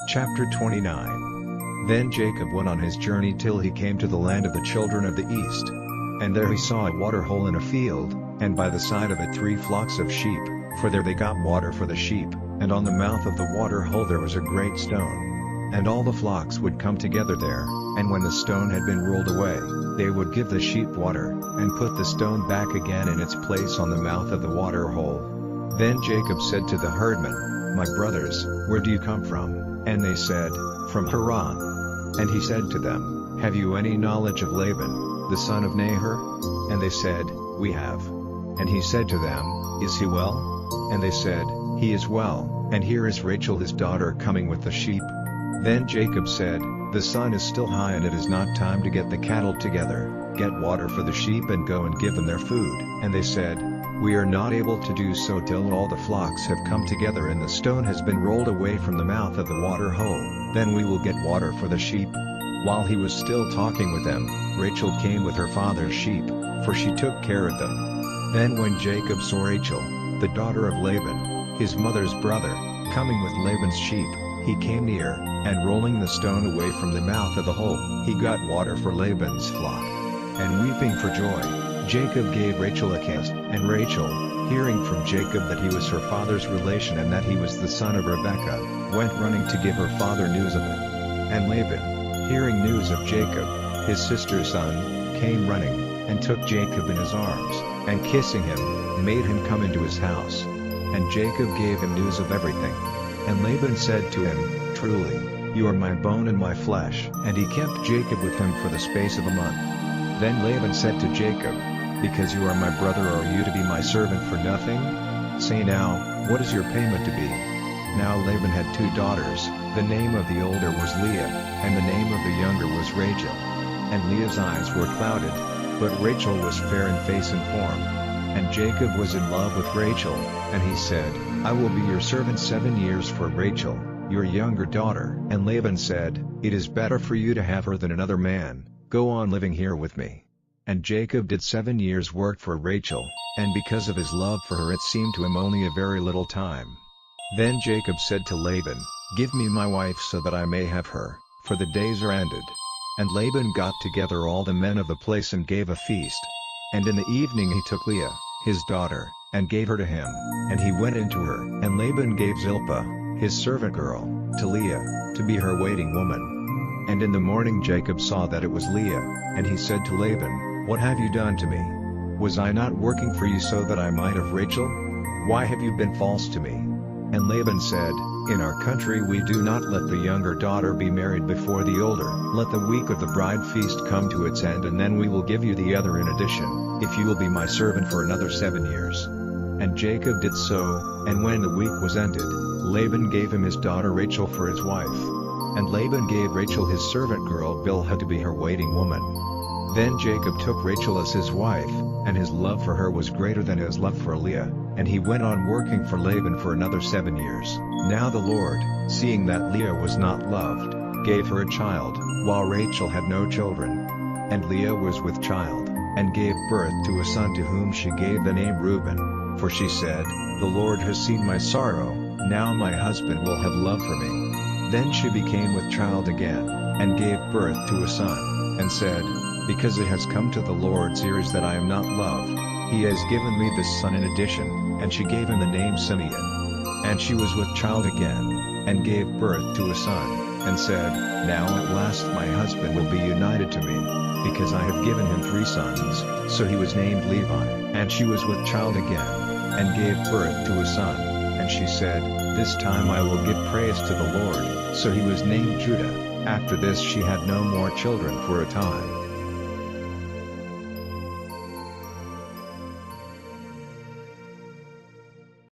Chapter 29. Then Jacob went on his journey till he came to the land of the children of the east. And there he saw a water hole in a field, and by the side of it 3 flocks of sheep, for there they got water for the sheep, and on the mouth of the water hole there was a great stone. And all the flocks would come together there, and when the stone had been rolled away, they would give the sheep water, and put the stone back again in its place on the mouth of the water hole. Then Jacob said to the herdmen, "My brothers, where do you come from?" And they said, "From Haran." And he said to them, "Have you any knowledge of Laban, the son of Nahor?" And they said, "We have." And he said to them, "Is he well?" And they said, "He is well, and here is Rachel his daughter coming with the sheep." Then Jacob said, "The sun is still high and it is not time to get the cattle together. Get water for the sheep and go and give them their food." And they said, "We are not able to do so till all the flocks have come together and the stone has been rolled away from the mouth of the water hole, then we will get water for the sheep." While he was still talking with them, Rachel came with her father's sheep, for she took care of them. Then when Jacob saw Rachel, the daughter of Laban, his mother's brother, coming with Laban's sheep, he came near, and rolling the stone away from the mouth of the hole, he got water for Laban's flock. And weeping for joy, Jacob gave Rachel a kiss, and Rachel, hearing from Jacob that he was her father's relation and that he was the son of Rebekah, went running to give her father news of it. And Laban, hearing news of Jacob, his sister's son, came running, and took Jacob in his arms, and kissing him, made him come into his house. And Jacob gave him news of everything. And Laban said to him, "Truly, you are my bone and my flesh." And he kept Jacob with him for the space of a month. Then Laban said to Jacob, "Because you are my brother, are you to be my servant for nothing? Say now, what is your payment to be?" Now Laban had 2 daughters, the name of the older was Leah, and the name of the younger was Rachel. And Leah's eyes were clouded, but Rachel was fair in face and form. And Jacob was in love with Rachel, and he said, "I will be your servant 7 years for Rachel, your younger daughter." And Laban said, "It is better for you to have her than another man, go on living here with me." And Jacob did 7 years' work for Rachel, and because of his love for her it seemed to him only a very little time. Then Jacob said to Laban, "Give me my wife so that I may have her, for the days are ended." And Laban got together all the men of the place and gave a feast. And in the evening he took Leah, his daughter, and gave her to him, and he went into her. And Laban gave Zilpah, his servant girl, to Leah, to be her waiting woman. And in the morning Jacob saw that it was Leah, and he said to Laban, "What have you done to me? Was I not working for you so that I might have Rachel? Why have you been false to me?" And Laban said, "In our country we do not let the younger daughter be married before the older. Let the week of the bride feast come to its end, and then we will give you the other in addition, if you will be my servant for another 7 years." And Jacob did so, and when the week was ended, Laban gave him his daughter Rachel for his wife. And Laban gave Rachel his servant girl Bilhah to be her waiting woman. Then Jacob took Rachel as his wife, and his love for her was greater than his love for Leah, and he went on working for Laban for another 7 years. Now the Lord, seeing that Leah was not loved, gave her a child, while Rachel had no children. And Leah was with child, and gave birth to a son to whom she gave the name Reuben, for she said, "The Lord has seen my sorrow, now my husband will have love for me." Then she became with child again, and gave birth to a son, and said, "Because it has come to the Lord's ears that I am not loved, he has given me this son in addition," and she gave him the name Simeon. And she was with child again, and gave birth to a son, and said, "Now at last my husband will be united to me, because I have given him 3 sons, so he was named Levi." And she was with child again, and gave birth to a son, and she said, "This time I will give praise to the Lord," so he was named Judah. After this she had no more children for a time.